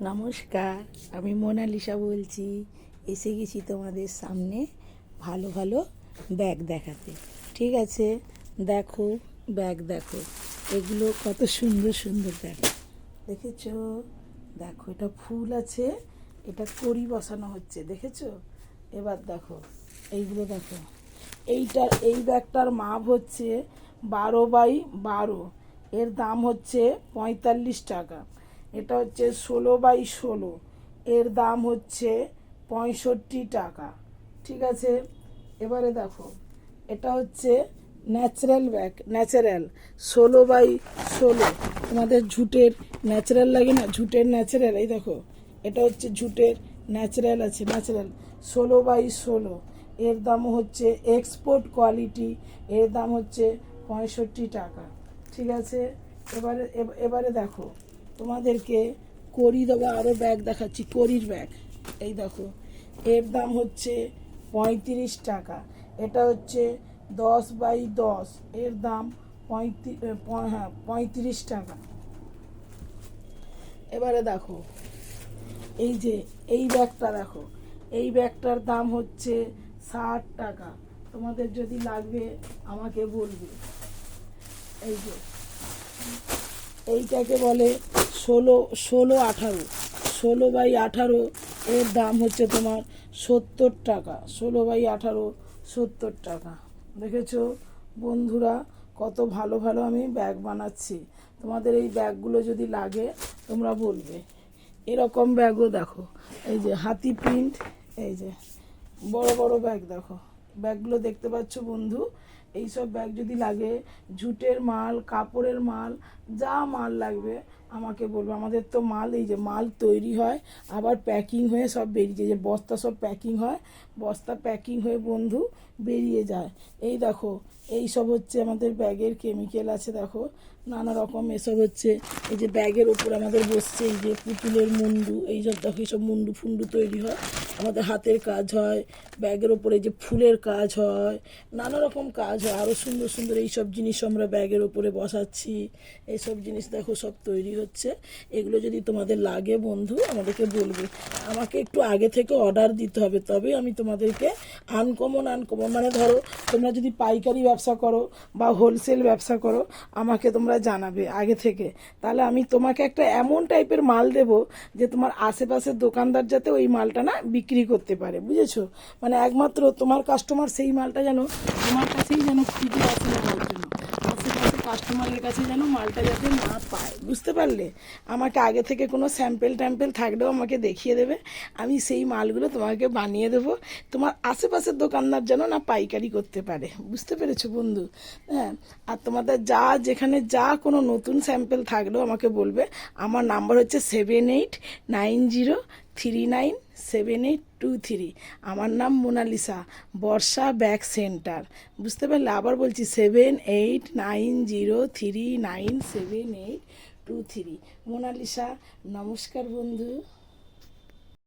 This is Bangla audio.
নমস্কার, আমি মোনালিসা বলছি। এসে গেছি তোমাদের সামনে ভালো ভালো ব্যাগ দেখাতে। ঠিক আছে, দেখো ব্যাগ, দেখো এগুলো কত সুন্দর সুন্দর ব্যাগ দেখেছো। দেখো এটা ফুল আছে, এটা কড়ি বসানো হচ্ছে, দেখেছো। এবার দেখো এইগুলো, দেখো এই ব্যাগটার মাপ হচ্ছে 12x12, এর দাম হচ্ছে 45 টাকা। এটা হচ্ছে 16x16, এর দাম হচ্ছে 65 টাকা। ঠিক আছে, এবারে দেখো এটা হচ্ছে ন্যাচারাল ব্যাগ, ন্যাচারাল 16x16। তোমাদের ঝুটের ন্যাচারাল লাগে না, ঝুটের ন্যাচারাল, এই দেখো এটা হচ্ছে ঝুটের ন্যাচারাল আছে, ন্যাচারাল 16x16। এর দাম হচ্ছে এক্সপোর্ট কোয়ালিটি, এর দাম হচ্ছে 65 টাকা। ঠিক আছে, এবারে দেখো তোমাদেরকে কড়ি দেওয়া আরও ব্যাগ দেখাচ্ছি, কড়ির ব্যাগ। এই দেখো এর দাম হচ্ছে 35 টাকা। এটা হচ্ছে 10x10, এর দাম 35 টাকা। এবারে দেখো এই যে এই ব্যাগটা দেখো, এই ব্যাগটার দাম হচ্ছে 60 টাকা। তোমাদের যদি লাগবে আমাকে বলবে। এই যে এইটাকে বলে 16x18, 16x18, এর দাম হচ্ছে তোমার 70 টাকা। 16x18, 70 টাকা। দেখেছো বন্ধুরা, কত ভালো ভালো আমি ব্যাগ বানাচ্ছি। তোমাদের এই ব্যাগগুলো যদি লাগে তোমরা বলবে। এরকম ব্যাগও দেখো, এই যে হাতি প্রিন্ট, এই যে বড় বড় ব্যাগ দেখো, ব্যাগগুলো দেখতে পাচ্ছ বন্ধু। এই সব ব্যাগ যদি লাগে, জুটের মাল, কাপড়ের মাল, যা মাল লাগবে আমাকে বলবো। আমাদের তো মাল, এই যে মাল তৈরি হয় আবার প্যাকিং হয়ে সব বেরিয়ে যায়, বস্তা সব প্যাকিং হয়, বস্তা প্যাকিং হয়ে বন্ধু বেরিয়ে যায়। এই দেখো এই সব হচ্ছে আমাদের ব্যাগের কেমিক্যাল আছে, দেখো নানা রকম এসব হচ্ছে। এই যে ব্যাগের ওপর আমাদের বসছে এই যে পুতুলের মুন্ডু, এই সব দেখো এইসব মুন্ডু ফুন্ডু তৈরি হয়, আমাদের হাতের কাজ হয় ব্যাগের ওপরে, যে ফুলের কাজ হয়, নানা রকম কাজ হয়, আরও সুন্দর সুন্দর এইসব জিনিস আমরা ব্যাগের ওপরে বসাচ্ছি। এইসব জিনিস দেখো সব তৈরি হচ্ছে। এগুলো যদি তোমাদের লাগে বন্ধু আমাদেরকে বলবে। আমাকে একটু আগে থেকে অর্ডার দিতে হবে, তবে আমি তোমাদেরকে আনকমন মানে ধরো তোমরা যদি পাইকারি ব্যবসা করো বা হোলসেল ব্যবসা করো, আমাকে তোমরা জানাবে আগে থেকে। তাহলে আমি তোমাকে একটা এমন টাইপের মাল দেব যে তোমার আশেপাশের দোকানদার যাতে ওই মালটা না বিক্রি করতে পারে, বুঝেছো। মানে একমাত্র তোমার কাস্টমার সেই মালটা যেন তোমার কাছেই যেন খুঁজে আসে নেওয়ার জন্য, আশেপাশে কাস্টমারের কাছে যেন মালটা যাতে না পায়, বুঝতে পারলে। আমাকে আগে থেকে কোনো স্যাম্পেল ট্যাম্পেল থাকলেও আমাকে দেখিয়ে দেবে, আমি সেই মালগুলো তোমাকে বানিয়ে দেবো, তোমার আশেপাশের দোকানদার যেন না পাইকারি করতে পারে, বুঝতে পেরেছো বন্ধু। হ্যাঁ, আর তোমাদের যেখানে কোনো নতুন স্যাম্পেল থাকলেও আমাকে বলবে। আমার নাম্বার হচ্ছে 7890397823। আমার নাম মোনালিসা, বর্ষা ব্যাগ সেন্টার, বুঝতে পারলে। আবার বলছি 7890397823। মোনালিসা। নমস্কার বন্ধু।